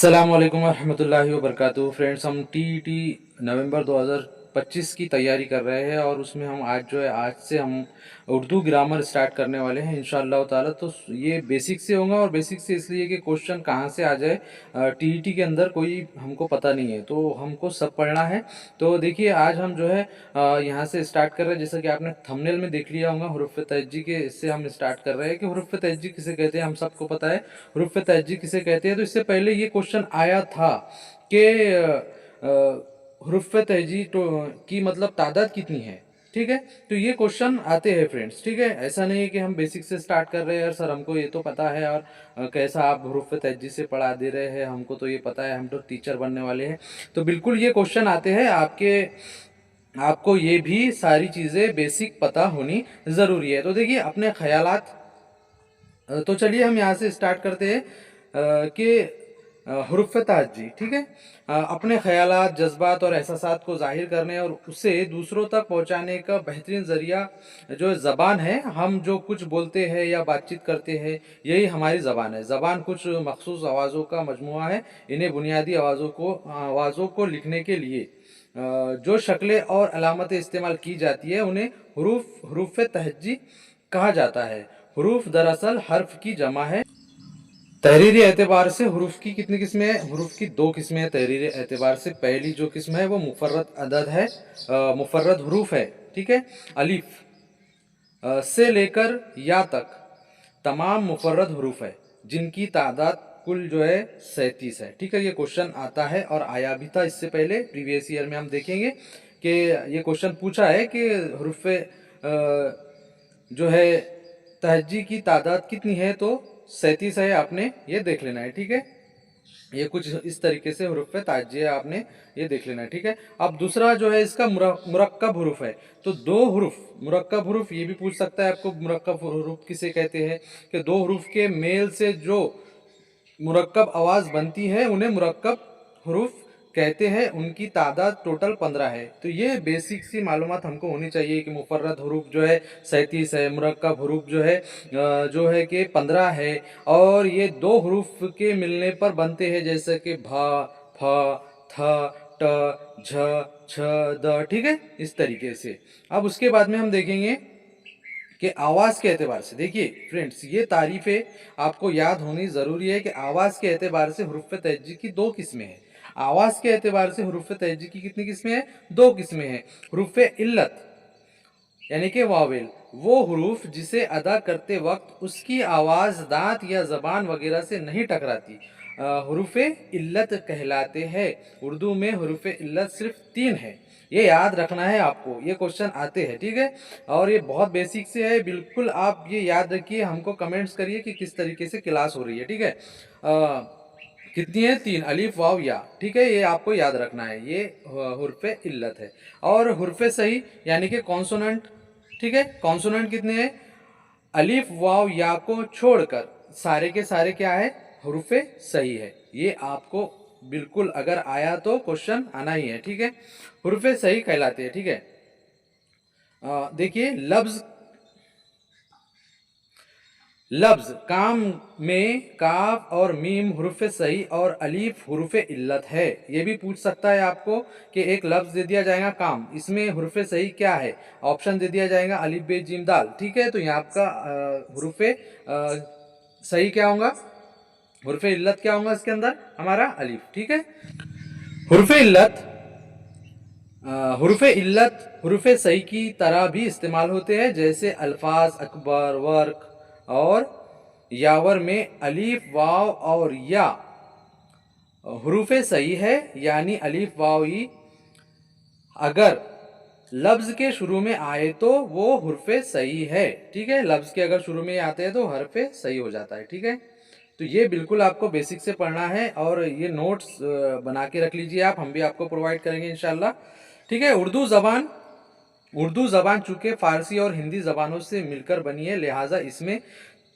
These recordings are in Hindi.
अस्सलाम वालेकुम रहमतुल्लाहि व बरकातुहू। फ्रेंड्स, हम टीईटी नवंबर 2025 की तैयारी कर रहे हैं और उसमें हम आज से हम उर्दू ग्रामर स्टार्ट करने वाले हैं इंशाअल्लाह ताला। तो ये बेसिक से होगा, और बेसिक से इसलिए कि क्वेश्चन कहाँ से आ जाए टीईटी के अंदर कोई हमको पता नहीं है, तो हमको सब पढ़ना है। तो देखिए, आज हम यहाँ से स्टार्ट कर रहे हैं। जैसा कि आपने थंबनेल में देख लिया होगा, हरूफ तहज्जी के इससे हम स्टार्ट कर रहे हैं कि हरूफ तहज्जी किसे कहते हैं, हम सबको पता है हरूफ तहज्जी किसे कहते हैं। तो इससे पहले ये क्वेश्चन आया था कि हरूफ तहज्जी तो की मतलब तादाद कितनी है। ठीक है, तो ये क्वेश्चन आते हैं फ्रेंड्स। ठीक है, ऐसा नहीं है कि हम बेसिक से स्टार्ट कर रहे हैं और सर हमको ये तो पता है, और कैसा आप हरूफ तहज्जी से पढ़ा दे रहे हैं, हमको तो ये पता है, हम तो टीचर बनने वाले हैं। तो बिल्कुल ये क्वेश्चन आते हैं आपको ये भी सारी चीज़ें बेसिक पता होनी ज़रूरी है। तो देखिए, अपने ख्यालात, तो चलिए हम यहाँ से स्टार्ट करते हैं कि हरूफ तहज्जी। ठीक है, अपने ख्यालात, जज्बात और एहसासात को ज़ाहिर करने और उसे दूसरों तक पहुँचाने का बेहतरीन ज़रिया जो ज़बान है। हम जो कुछ बोलते हैं या बातचीत करते हैं, यही हमारी ज़बान है। ज़बान कुछ मखसूस आवाज़ों का मजमूआ है। इन्हें बुनियादी आवाज़ों को लिखने के लिए जो शक्लें और अलामतें इस्तेमाल की जाती है, उन्हें हरूफ तहज्जी कहा जाता है। हरूफ दरअसल हर्फ की जमा है। तहरीरी एतबार से हरूफ की कितनी किस्में हैं? हरूफ की दो किस्में हैं तहरीरी एतबार से। पहली जो किस्म है वो मुफर्रद अदद है, मुफर्रद हरूफ है। ठीक है, अलिफ से लेकर या तक तमाम मुफर्रद हरूफ है, जिनकी तादाद कुल जो है 37 है। ठीक है, ये क्वेश्चन आता है और आया भी था इससे पहले, प्रीवियस ईयर में हम देखेंगे कि ये क्वेश्चन पूछा है कि हरूफ जो है तहज्जी की तादाद कितनी है, तो 37 है, आपने ये देख लेना है। ठीक है, ये कुछ इस तरीके से हरूफ तहज्जी है, आपने ये देख लेना है। ठीक है, अब दूसरा जो है इसका मुरक्कब हरूफ है। तो दो हरूफ, मुरक्कब हरूफ, ये भी पूछ सकता है आपको मुरक्कब हरूफ किसे कहते हैं, कि दो हरूफ के मेल से जो मुरक्कब आवाज़ बनती है उन्हें मुरक्कब हरूफ कहते हैं। उनकी तादाद टोटल 15 है। तो ये बेसिक सी मालूमात हमको होनी चाहिए कि मुफर्रद हरूफ जो है 37 है, मुरक्कब हरूफ जो है कि 15 है, और ये दो हरूफ के मिलने पर बनते हैं, जैसे कि भा, फ, थ, ट, झ, छ, द। ठीक है, इस तरीके से। अब उसके बाद में हम देखेंगे कि आवाज़ के एतबार से। देखिए फ्रेंड्स, ये तारीफ़ें आपको याद होनी ज़रूरी है कि आवाज़ के एतबार से हरूफ तहज्जी की दो किस्में हैं। आवाज़ के एतबार से हरूफ तहज्जी की कितनी किस्में हैं? दो किस्में हैं। हरूफ इल्लत यानी कि वावेल, वो हरूफ जिसे अदा करते वक्त उसकी आवाज़ दांत या ज़बान वगैरह से नहीं टकराती, हरूफ इल्लत कहलाते हैं। उर्दू में हरूफ इल्लत सिर्फ 3 है। ये याद रखना है आपको, ये क्वेश्चन आते हैं। ठीक है, और ये बहुत बेसिक से है, बिल्कुल आप ये याद रखिए। हमको कमेंट्स करिए कि किस तरीके से क्लास हो रही है। ठीक है, कितनी है? 3, अलिफ वाव या। ठीक है, ये आपको याद रखना है, ये हुर्फ इल्लत है। और हुर्फ सही यानी कि कॉन्सोनेंट। ठीक है, कॉन्सोनेंट कितने हैं? अलिफ वाव या को छोड़कर सारे के सारे क्या है? हुर्फ सही है। ये आपको बिल्कुल अगर आया तो क्वेश्चन आना ही है। ठीक है, हुर्फ सही कहलाते हैं। ठीक है, देखिए, लफ्ज काम में काफ और मीम हुर्फ सही और अलीफ हुर्फ इल्लत है। ये भी पूछ सकता है आपको कि एक लफ्ज दे दिया जाएगा काम, इसमें हुर्फ सही क्या है? ऑप्शन दे दिया जाएगा अलिफ बे जीम दाल। ठीक है, तो यहाँ आपका हुर्फ सही क्या होगा? हुर्फ इल्लत क्या होगा इसके अंदर? हमारा अलिफ। ठीक है, हुर्फ इल्लत हुर्फ सही की तरह भी इस्तेमाल होते हैं, जैसे अल्फाज अकबर, वर्क और यावर में अलीफ वाव और या हुरूफ सही है, यानी अलीफ वाव ई अगर लफ्ज के शुरू में आए तो वो हुर्फ सही है। ठीक है, लफ्ज के अगर शुरू में आते हैं तो हर्फ सही हो जाता है। ठीक है, तो ये बिल्कुल आपको बेसिक से पढ़ना है, और ये नोट्स बना के रख लीजिए आप, हम भी आपको प्रोवाइड करेंगे इंशाल्लाह। ठीक है, उर्दू ज़बान चूँकि फ़ारसी और हिंदी ज़बानों से मिलकर बनी है, लिहाजा इसमें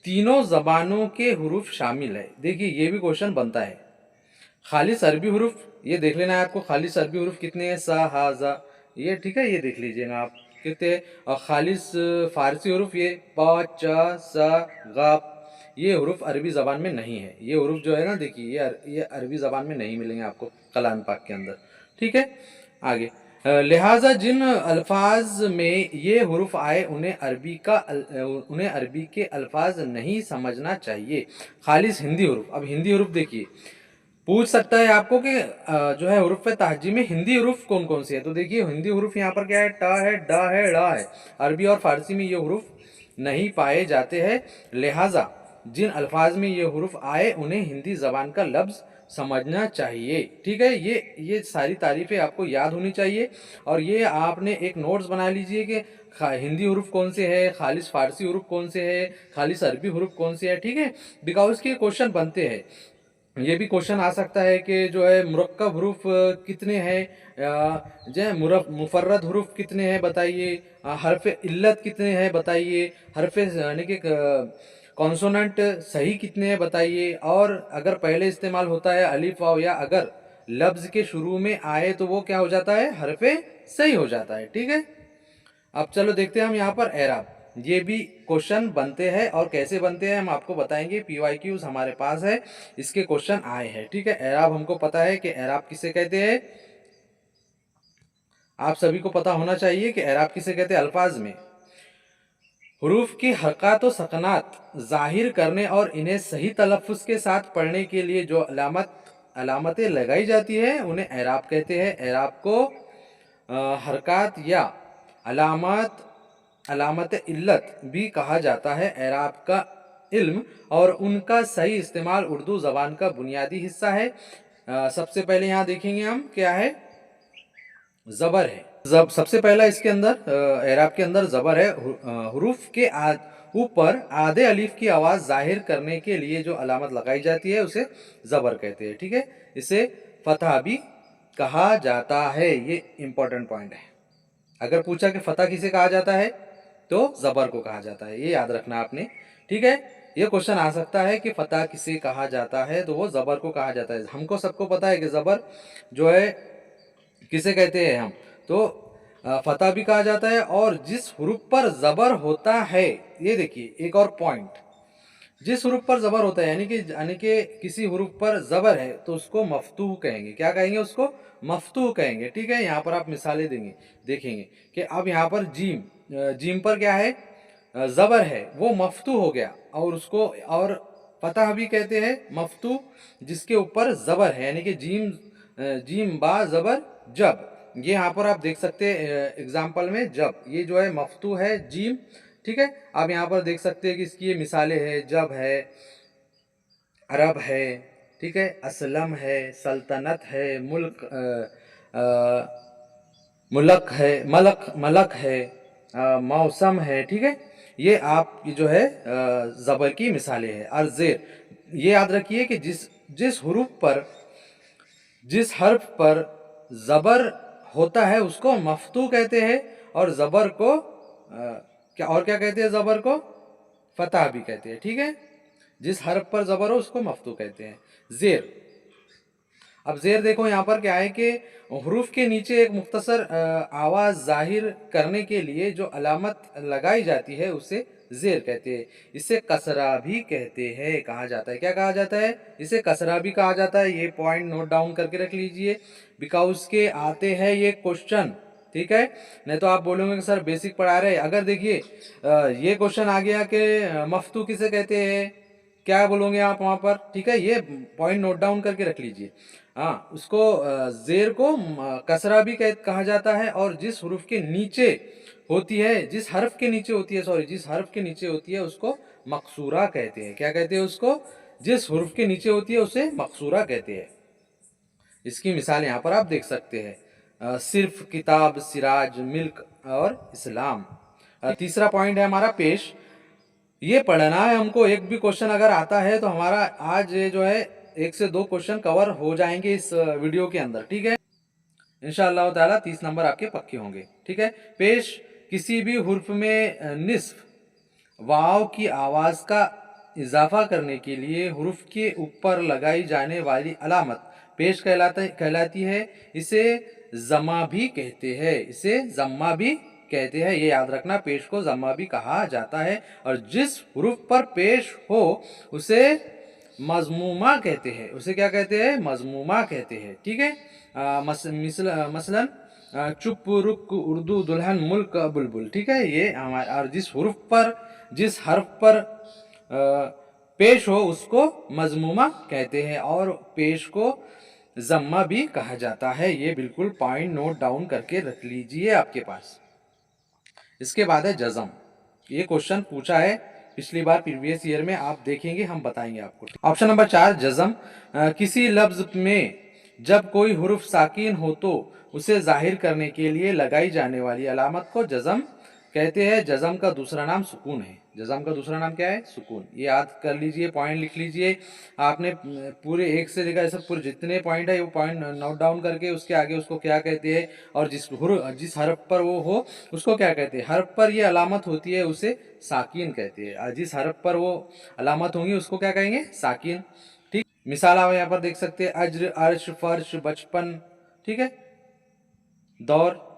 तीनों ज़बानों के हुरूफ शामिल है। देखिए, ये भी क्वेश्चन बनता है। खालिस अरबी हुरूफ, ये देख लेना है आपको, खालिस अरबी हुरूफ कितने हैं? सा, हा, जा। ये ठीक है, ये देख लीजिएगा आप कितने। और खालिस फ़ारसी हुरूफ ये प, च, स, ग। ये हुरूफ अरबी ज़बान में नहीं है। ये हुरूफ जो है ना, देखिए ये अरबी ज़बान में नहीं मिलेंगे आपको कलाम पाक के अंदर, ठीक है। आगे लिहाजा जिन अल्फाज में ये हुरूफ आए उन्हें अरबी के अल्फाज नहीं समझना चाहिए, खालिस हिंदी हुरूफ। अब हिंदी हुरूफ देखिए, पूछ सकता है आपको कि जो है हुरूफ तहजी में हिंदी हुरूफ कौन कौन सी है। तो देखिए हिंदी हुरूफ यहाँ पर क्या है, ट है, ड है, ड़ है। अरबी और फारसी में ये हुरूफ नहीं पाए जाते हैं, लिहाजा जिन अल्फाज में ये हुरूफ आए उन्हें हिंदी ज़बान का लफ्ज़ समझना चाहिए, ठीक है। ये सारी तारीफ़ें आपको याद होनी चाहिए, और ये आपने एक नोट्स बना लीजिए कि हिंदी हुरूफ कौन से है, खालिस फारसी हुरूफ कौन से है, खालिस अरबी हुरूफ कौन से है, ठीक है। बिकॉज के क्वेश्चन बनते हैं। ये भी क्वेश्चन आ सकता है कि जो है मुरक्कब हरूफ कितने हैं, जो है मुफर्रद हरूफ कितने हैं बताइए, हरफ इल्लत कितने हैं बताइए, हरफ यानी कि कॉन्सोनेंट सही कितने हैं बताइए, और अगर पहले इस्तेमाल होता है अलिफ वाव या अगर लफ्ज़ के शुरू में आए तो वो क्या हो जाता है, हरफ सही हो जाता है, ठीक है। अब चलो देखते हैं हम यहाँ पर एराब। ये भी क्वेश्चन बनते हैं, और कैसे बनते हैं हम आपको बताएंगे। PYQs हमारे पास है, इसके क्वेश्चन आए हैं, ठीक है। एराब हमको पता है कि एराब किसे कहते हैं, आप सभी को पता होना चाहिए कि एराब किसे कहते हैं। अल्फाज में हुरूफ की हरकत व सकनात जाहिर करने और इन्हें सही तलफ़ुज़ के साथ पढ़ने के लिए जो अलामतें लगाई जाती है उन्हें एराब कहते हैं। एराब को हरकत या अलामत इल्लत भी कहा जाता है। एराब का इल्म और उनका सही इस्तेमाल उर्दू ज़बान का बुनियादी हिस्सा है। सबसे पहले यहाँ देखेंगे हम क्या है, ज़बर है। सबसे पहला इसके अंदर एराब के अंदर ज़बर है। हुरूफ के ऊपर आधे अलीफ की आवाज़ जाहिर करने के लिए जो अलामत लगाई जाती है उसे ज़बर कहते हैं, ठीक है। इसे फतह भी कहा जाता है, ये इंपॉर्टेंट पॉइंट है। अगर पूछा कि फतह किसे कहा जाता है तो ज़बर को कहा जाता है, ये याद रखना आपने, ठीक है। ये क्वेश्चन आ सकता है कि फतह किसे कहा जाता है, तो वो ज़बर को कहा जाता है। हमको सबको पता है कि ज़बर जो है किसे कहते हैं हम, तो फतह भी कहा जाता है। और जिस हुरूफ पर ज़बर होता है, ये देखिए एक और पॉइंट, जिस हुरूफ पर ज़बर होता है यानी कि किसी हुरूफ पर ज़बर है तो उसको मफ्तूह कहेंगे। क्या कहेंगे, उसको मफ्तूह कहेंगे, ठीक है। यहाँ पर आप मिसालें देखेंगे कि अब यहाँ पर जीम पर क्या है, ज़बर है, वो मफ्तूह हो गया, और उसको और फतह भी कहते हैं मफ्तूह जिसके ऊपर ज़बर है, यानी कि जीम बा ज़बर जब। ये यहाँ पर आप देख सकते हैं एग्जाम्पल में, जब ये जो है मफ्तूह है जीम, ठीक है। आप यहाँ पर देख सकते हैं कि इसकी ये मिसालें हैं, जब है, अरब है, ठीक है, असलम है, सल्तनत है, मुलक है, मलक है, मौसम है, ठीक है। ये आप जो है ज़बर की मिसालें हैं। और ज़ेर, ये याद रखिए कि जिस हुरूफ पर, जिस हर्फ पर ज़बर होता है उसको मफ्तू कहते हैं, और ज़बर को क्या कहते हैं, ज़बर को फतह भी कहते हैं, ठीक है। जिस हर्फ पर ज़बर हो उसको मफ्तू कहते हैं। ज़ेर, अब ज़ेर देखो यहाँ पर क्या है कि हुरूफ के नीचे एक मुख्तसर आवाज़ जाहिर करने के लिए जो अलामत लगाई जाती है उसे ज़ेर कहते हैं। इसे कसरा भी कहते हैं, कहा जाता है। क्या कहा जाता है, इसे कसरा भी कहा जाता है। ये पॉइंट नोट डाउन करके रख लीजिए, बिकॉज के आते हैं ये क्वेश्चन, ठीक है। नहीं तो आप बोलोगे कि सर बेसिक पढ़ा रहे। अगर देखिए ये क्वेश्चन आ गया कि मफ्तू किसे कहते हैं, क्या बोलोगे आप वहाँ पर, ठीक है। ये पॉइंट नोट डाउन करके रख लीजिए। हाँ, उसको ज़ेर को कसरा भी कहा जाता है, और जिस हुरूफ के नीचे होती है, जिस हर्फ के नीचे होती है, सॉरी, जिस हर्फ के नीचे होती है उसको मकसूरा कहते हैं। क्या कहते हैं उसको, जिस हुरूफ के नीचे होती है उसे मकसूरा कहते हैं। इसकी मिसाल यहाँ पर आप देख सकते हैं, सिर्फ, किताब, सिराज, मिल्क और इस्लाम। तीसरा पॉइंट है हमारा पेश। ये पढ़ना है हमको। एक भी क्वेश्चन अगर आता है तो हमारा आज ये जो है 1 से 2 क्वेश्चन कवर हो जाएंगे इस वीडियो के अंदर, ठीक है। इंशाअल्लाह ताला 30 नंबर आपके पक्के होंगे, ठीक है। पेश, किसी भी हुर्फ में निस्फ वाव की आवाज़ का इजाफा करने के लिए हुर्फ के ऊपर लगाई जाने वाली अलामत पेश कहलाती है। इसे जमा भी कहते हैं, इसे जम्मा भी कहते हैं। ये याद रखना, पेश को जम्मा भी कहा जाता है और जिस हुरूफ पर पेश हो उसे मजमूमा कहते हैं। उसे क्या कहते हैं? मजमूमा कहते हैं। ठीक है। मसलन चुप रुक उर्दू दुल्हन मुल्क बुलबुल। ठीक है। ये हमारे, और जिस हुरूफ पर, जिस हर्फ पर पेश हो उसको मजमूमा कहते हैं और पेश को जम्मा भी कहा जाता है। ये बिल्कुल पॉइंट नोट डाउन करके रख लीजिए आपके पास। इसके बाद है जज़म। ये क्वेश्चन पूछा है पिछली बार प्रीवियस ईयर में, आप देखेंगे, हम बताएंगे आपको। Option number 4 जज़म। किसी लफ्ज में जब कोई हुरूफ साकिन हो तो उसे जाहिर करने के लिए लगाई जाने वाली अलामत को जज़म कहते हैं। जज़म का दूसरा नाम सुकून है। जज़म का दूसरा नाम क्या है? सुकून। ये याद कर लीजिए, पॉइंट लिख लीजिए। आपने पूरे एक से लेकर ऐसे पूरे जितने पॉइंट है वो पॉइंट नोट डाउन करके उसके आगे उसको क्या कहते हैं और जिस हरफ पर वो हो उसको क्या कहते हैं। हरफ पर ये अलामत होती है उसे साकिन कहते हैं। जिस हरफ पर वो अलामत होंगी उसको क्या कहेंगे? साकिन। ठीक। मिसाल आप यहाँ पर देख सकते हैं, अज्र, अर्श, फर्श, बचपन। ठीक है। दौर,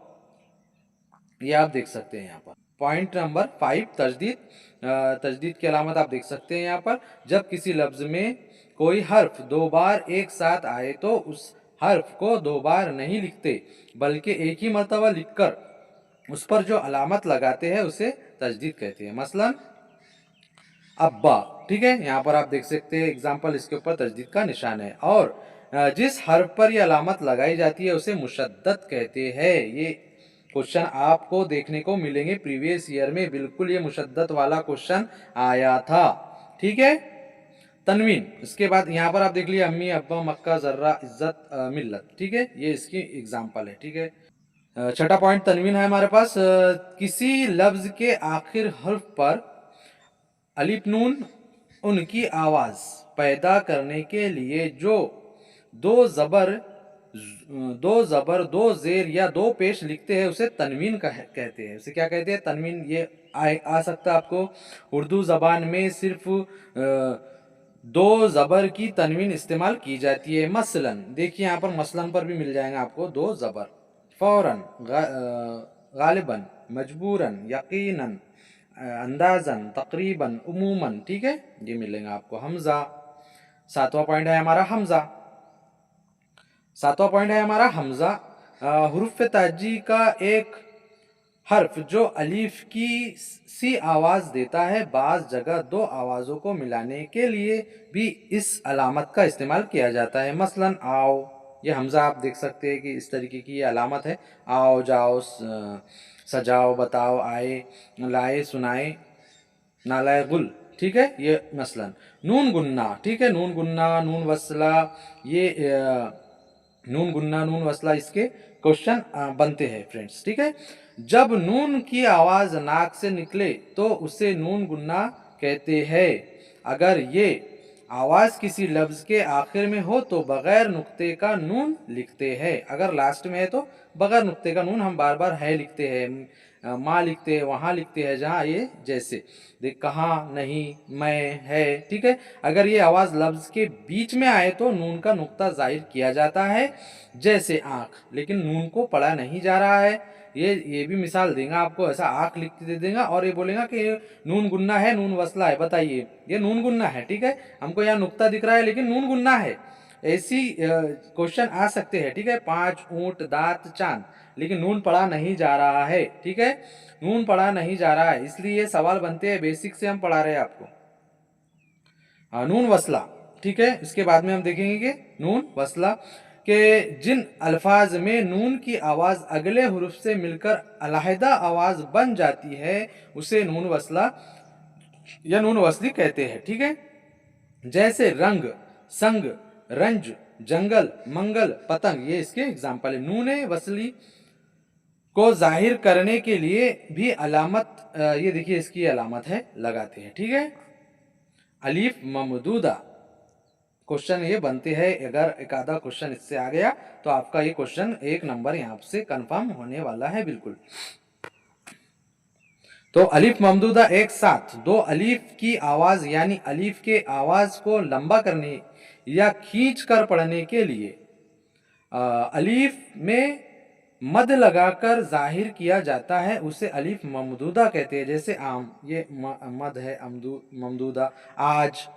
ये आप देख सकते हैं यहाँ पर। Point number 5 तजदीद। तजदीद की अलामत आप देख सकते हैं यहाँ पर। जब किसी लफ्ज में कोई हर्फ दो बार एक साथ आए तो उस हर्फ को दो बार नहीं लिखते बल्कि एक ही मर्तबा लिखकर उस पर जो अलामत लगाते हैं उसे तजदीद कहते हैं। मसलन अब्बा। ठीक है। यहाँ पर आप देख सकते हैं एग्जाम्पल, इसके ऊपर तजदीद का निशान है और जिस हर्फ पर यह अलामत लगाई जाती है उसे मुशद्दद कहते हैं। ये क्वेश्चन आपको देखने को मिलेंगे प्रीवियस ईयर में, बिल्कुल ये मुशद्दद वाला क्वेश्चन आया था। ठीक है। तनवीन। इसके बाद यहाँ पर आप देख लीजिए, अम्मी, अब्बा, मक्का, जर्रा, इज्जत, मिल्लत। ठीक है। ये इसकी एग्जाम्पल है। ठीक है। छठा पॉइंट तनवीन है हमारे पास। किसी लफ्ज के आखिर हर्फ पर अलिफ नून उनकी आवाज पैदा करने के लिए जो दो जबर दो जेर या दो पेश लिखते हैं उसे तनवीन कहते हैं। उसे क्या कहते हैं? तनवीन। ये आ सकता है आपको। उर्दू जबान में सिर्फ दो जबर की तनवीन इस्तेमाल की जाती है। मसलन देखिए यहाँ पर, मसलन पर भी मिल जाएगा आपको दो जबर। फौरन, गालिबन, मजबूरन, यकीनन, अंदाजन, तकरीबन, उमूमन। ठीक है। ये मिलेगा आपको। हमजा। सातवां पॉइंट है हमारा हमजा। सातवां पॉइंट है हमारा हमजा। हुरूफ ताजी का एक हर्फ जो अलीफ की सी आवाज देता है, बाज जगह दो आवाजों को मिलाने के लिए भी इस अलामत का इस्तेमाल किया जाता है। मसलन आओ। ये हमजा आप देख सकते हैं कि इस तरीके की ये अलामत है। आओ, जाओ, सजाओ, बताओ, आए, लाए, सुनाए, नालाए, गुल। ठीक है। ये मसलन नून गुन्ना। ठीक है। नून गुन्ना, नून वसला, ये नून गुन्ना, नून वसला, इसके क्वेश्चन बनते हैं फ्रेंड्स। ठीक है। जब नून की आवाज नाक से निकले तो उसे नून गुन्ना कहते हैं। अगर ये आवाज किसी लफ्ज के आखिर में हो तो बगैर नुक्ते का नून लिखते हैं। अगर लास्ट में है तो बगैर नुक्ते का नून हम बार बार है लिखते हैं, माँ लिखते हैं, वहाँ लिखते हैं, जहाँ ये जैसे देख, कहाँ, नहीं, मैं, है। ठीक है। अगर ये आवाज लफ्ज के बीच में आए तो नून का नुक्ता जाहिर किया जाता है, जैसे आँख, लेकिन नून को पढ़ा नहीं जा रहा है। ये भी मिसाल देगा आपको, ऐसा आँख लिख के दे देगा और ये बोलेगा कि नून गुन्ना है, नून वसला है, बताइए। ये नून गुन्ना है। ठीक है। हमको यहाँ नुक्ता दिख रहा है लेकिन नून गुन्ना है। ऐसी क्वेश्चन आ सकते हैं। ठीक है। 5 ऊंट, दांत, चांद, लेकिन नून पढ़ा नहीं जा रहा है। ठीक है। नून पढ़ा नहीं जा रहा है, इसलिए सवाल बनते हैं। बेसिक से हम पढ़ा रहे हैं आपको। नून वसला। ठीक है। इसके बाद में हम देखेंगे कि नून वसला के जिन अल्फाज में नून की आवाज अगले हुरूफ से मिलकर अलहदा आवाज बन जाती है उसे नून वसला या नून वसली कहते हैं। ठीक है। जैसे रंग, संग, रंज, जंगल, मंगल, पतंग, ये इसके एग्जाम्पल है। नून वसली को जाहिर करने के लिए भी अलामत, ये देखिए इसकी अलामत है, लगाते हैं। ठीक है। अलीफ ममदूदा क्वेश्चन ये बनते हैं। अगर एक आधा क्वेश्चन इससे आ गया तो आपका ये क्वेश्चन 1 नंबर यहाँ से कंफर्म होने वाला है बिल्कुल। तो अलीफ ममदूदा एक साथ दो अलीफ की आवाज यानी अलीफ के आवाज को लंबा करने या खींच कर पढ़ने के लिए अलीफ में मद लगाकर जाहिर किया जाता है उसे अलिफ ममदूदा कहते हैं। जैसे आम, ये मद है, ममदूदा। आज,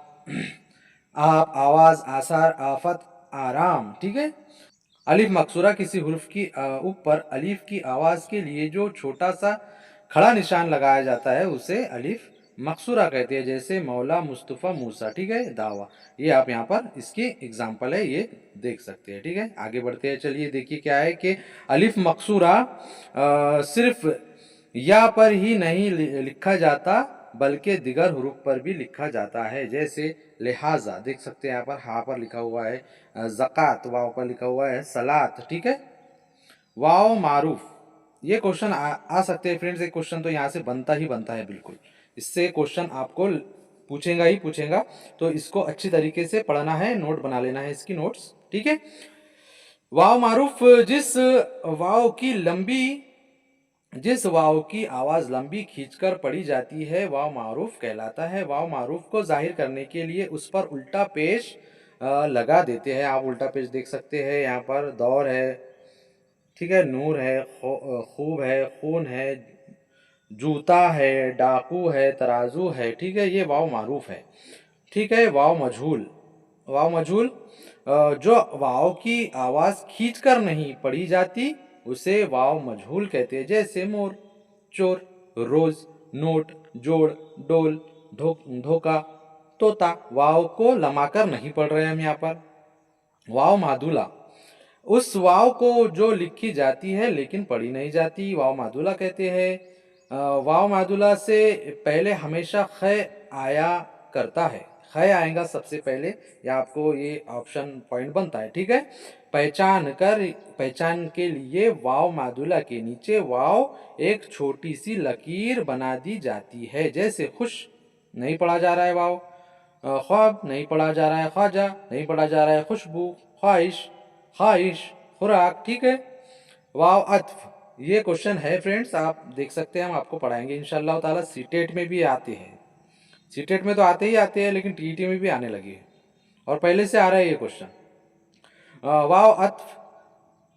आप, आवाज, आसार, आफत, आराम। ठीक है। अलिफ मकसूरा किसी हुर्फ की ऊपर अलिफ की आवाज के लिए जो छोटा सा खड़ा निशान लगाया जाता है उसे अलिफ मकसूरा कहते हैं। जैसे मौला, मुस्तफ़ा, मूसा। ठीक है। दावा, ये आप यहाँ पर इसकी एग्जाम्पल है, ये देख सकते हैं। ठीक है। आगे बढ़ते हैं। चलिए देखिए क्या है कि अलिफ मकसूरा सिर्फ या पर ही नहीं लिखा जाता बल्कि दिगर हुरूफ पर भी लिखा जाता है। जैसे लिहाजा, देख सकते हैं यहाँ पर हा पर लिखा हुआ है, ज़कात वाव पर लिखा हुआ है, सलात। ठीक है। वाव मारूफ, ये क्वेश्चन आ सकते हैं फ्रेंड्स। एक क्वेश्चन तो यहाँ से बनता ही बनता है बिल्कुल, इससे क्वेश्चन आपको पूछेगा ही पूछेगा। तो इसको अच्छी तरीके से पढ़ना है, नोट बना लेना है इसकी नोट्स। ठीक है। वाव मारूफ, वाव की लंबी जिस वाव की आवाज लंबी खींचकर पढ़ी जाती है वाव मारूफ कहलाता है। वाव मारूफ को जाहिर करने के लिए उस पर उल्टा पेश लगा देते हैं। आप उल्टा पेश देख सकते हैं यहाँ पर। दौर है, ठीक है, नूर है, खूब है, खून है, जूता है, डाकू है, तराजू है। ठीक है। ये वाव मारूफ है। ठीक है। वाव मजहूल, वाव मजहूल जो वाव की आवाज खींचकर नहीं पढ़ी जाती उसे वाव मजहूल कहते हैं। जैसे मोर, चोर, रोज, नोट, जोड़, डोल, धोखा, तोता। वाव को लमाकर नहीं पढ़ रहे हम यहाँ पर। वाव मादुला, उस वाव को जो लिखी जाती है लेकिन पढ़ी नहीं जाती, वाव मादुला कहते हैं। वाव मादुला से पहले हमेशा ख आया करता है। ख आएगा सबसे पहले, या आपको ये ऑप्शन पॉइंट बनता है। ठीक है। पहचान के लिए वाव मादुला के नीचे वाव एक छोटी सी लकीर बना दी जाती है। जैसे खुश, नहीं पढ़ा जा रहा है वाव। ख्वाब, नहीं पढ़ा जा रहा है। ख्वाजा, नहीं पढ़ा जा रहा है। खुशबू, ख्वाहिश, ख्वाहिश, खुराक। ठीक है। वाव अत्फ, ये क्वेश्चन है फ्रेंड्स, आप देख सकते हैं, हम आपको पढ़ाएंगे इंशाल्लाह ताला। सीटेट में भी आते हैं, सीटेट में तो आते ही आते हैं, लेकिन टीईटी में भी आने लगे हैं और पहले से आ रहा है ये क्वेश्चन। वाव अत्फ,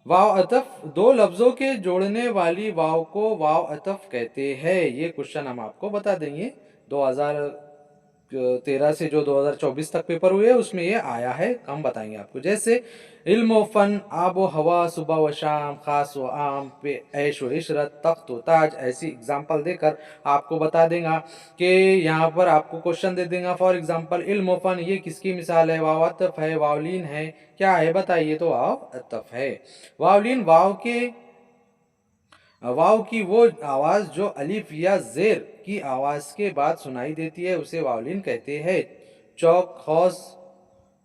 वाव अतफ दो लफ्जों के जोड़ने वाली वाव को वाव अतफ कहते हैं। ये क्वेश्चन हम आपको बता देंगे। 2013 से जो 2024 तक पेपर हुए उसमें ये आया है, हम बताएंगे आपको। जैसे इल्म व फन, आब व हवा, सुबह व शाम, खास व आम, पे ऐश व इशरत, तख्त व ताज। ऐसी एग्जाम्पल देकर आपको बता देगा कि यहाँ पर आपको क्वेश्चन दे देगा। फॉर एग्जाम्पल इल्म व फन, ये किसकी मिसाल है? वाव अतफ है, वावलीन है, क्या है बताइए? तो वाव अतफ है। वावलीन, वाव की वो आवाज जो अलिफ या जेर की आवाज के बाद सुनाई देती है उसे वावलिन कहते हैं। चौक, हौस,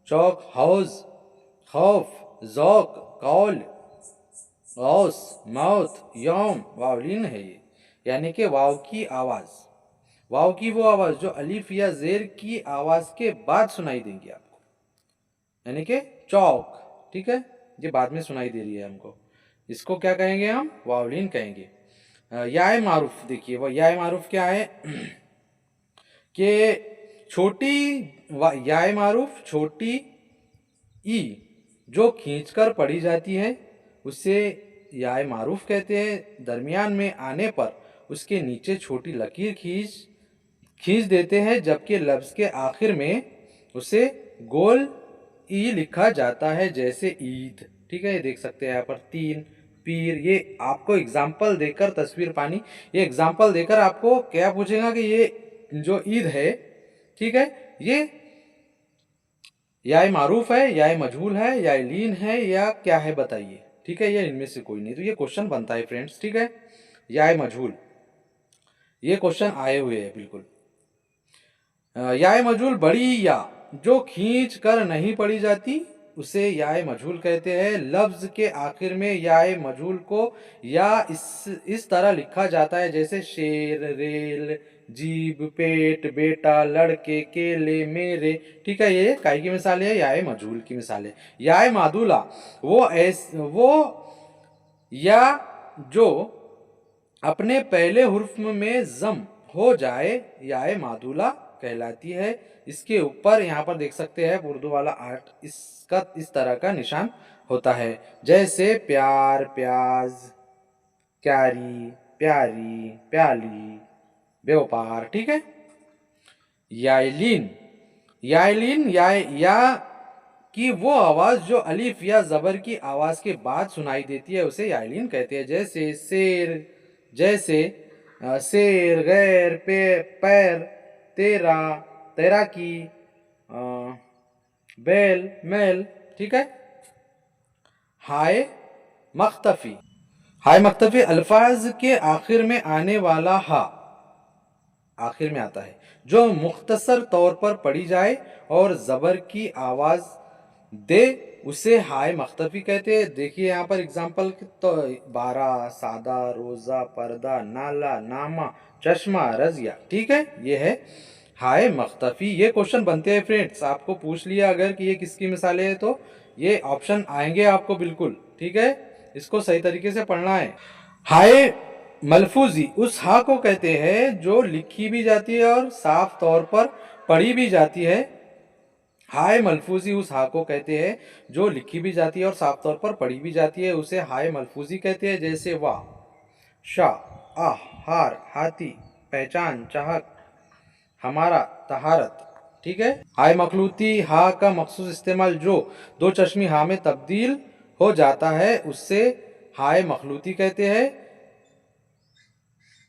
चौक, हौज, खौफ, जौक, कौल, गौस, मौत, यौम, वावलिन है ये। यानी कि वाव की आवाज, वाव की वो आवाज जो अलिफ या जेर की आवाज के बाद सुनाई देंगी आपको, यानी कि चौक। ठीक है। ये बाद में सुनाई दे रही है हमको, इसको क्या कहेंगे हम? वावलिन कहेंगे। याय मारूफ, देखिए वो याय मारूफ क्या है कि याय मारूफ छोटी ई जो खींचकर पढ़ी जाती है उसे याय मारूफ कहते हैं। दरमियान में आने पर उसके नीचे छोटी लकीर खींच देते हैं, जबकि लफ्ज के आखिर में उसे गोल ई लिखा जाता है। जैसे ईद। ठीक है। ये देख सकते हैं यहाँ पर तीन, पीर। ये आपको एग्जाम्पल देकर, तस्वीर पानी, ये एग्जाम्पल देकर आपको क्या पूछेगा कि ये जो ईद है, ठीक है, ये या मारूफ है, या मजहूल है, या लीन है, या क्या है बताइए? ठीक है। ये इनमें से कोई नहीं, तो ये क्वेश्चन बनता है फ्रेंड्स। ठीक है। या मजहूल, ये क्वेश्चन आए हुए हैं बिल्कुल। या मजहूल बड़ी या जो खींच कर नहीं पढ़ी जाती उसे या मजहूल कहते हैं। लफ्ज के आखिर में या मजहूल को या इस तरह लिखा जाता है जैसे शेर, रेल, जीब, पेट, बेटा, लड़के, केले, मेरे। ठीक है। ये काय की मिसाल है? या मजहूल की मिसाल है। या मादुला वो या जो अपने पहले हुर्फ में जम हो जाए या मादुला कहलाती है। इसके ऊपर यहाँ पर देख सकते हैं उर्दू वाला आर्ट, इसका इस तरह का निशान होता है, जैसे प्यार, प्याज, क्यारी, प्यारी, प्याली, व्यापार। ठीक है। याइलीन, याइलीन या कि वो आवाज जो अलिफ या जबर की आवाज के बाद सुनाई देती है उसे याइलीन कहते हैं। जैसे शेर, जैसे शेर, गैर, पैर, तेरा, तैराकी, बैल, मैल। ठीक है। हाय मख्तफी, हाय मख्तफी अल्फाज के आखिर में आने वाला हा, आखिर में आता है, जो मुख्तसर तौर पर पढ़ी जाए और जबर की आवाज दे उसे हाय मख्तफी कहते हैं। देखिए यहाँ पर एग्जाम्पल तो बारह, सादा, रोजा, पर्दा, नाला, नामा, चश्मा, रजिया। ठीक है। ये है हाय मख्तफी। ये क्वेश्चन बनते हैं फ्रेंड्स, आपको पूछ लिया अगर कि ये किसकी मिसालें हैं तो ये ऑप्शन आएंगे आपको बिल्कुल। ठीक है। इसको सही तरीके से पढ़ना है। हाय मलफूजी उस हा को कहते हैं जो लिखी भी जाती है और साफ तौर पर पढ़ी भी जाती है। हाय मलफूजी उस हा को कहते हैं जो लिखी भी जाती है और साफ तौर पर पढ़ी भी जाती है, उसे हाय मलफूजी कहते हैं। जैसे वाह, शाह, आह, हार, हाथी, पहचान, चाहत, हमारा, तहारत। ठीक है। हाय मखलूती हा का मखसूस इस्तेमाल जो दो चश्मी हा में तब्दील हो जाता है उससे हाय मखलूती कहते हैं।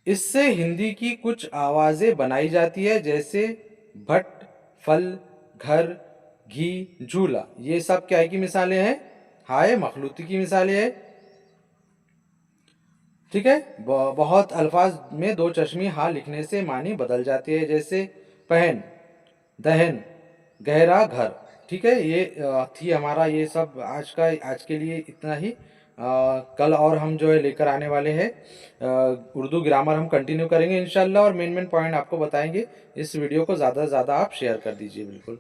इससे हिंदी की कुछ आवाजें बनाई जाती है, जैसे भट, फल, घर, घी, झूला। ये सब क्या की मिसालें हैं? हाय मखलूती की मिसालें हैं। ठीक है। बहुत अल्फाज में दो चश्मी हा लिखने से मानी बदल जाती है, जैसे पहन, दहन, गहरा, घर। ठीक है। ये थी हमारा ये सब आज के लिए इतना ही। कल और हम जो है लेकर आने वाले हैं उर्दू ग्रामर हम कंटिन्यू करेंगे इंशाल्लाह और मेन मेन पॉइंट आपको बताएंगे। इस वीडियो को ज़्यादा से ज़्यादा आप शेयर कर दीजिए बिल्कुल।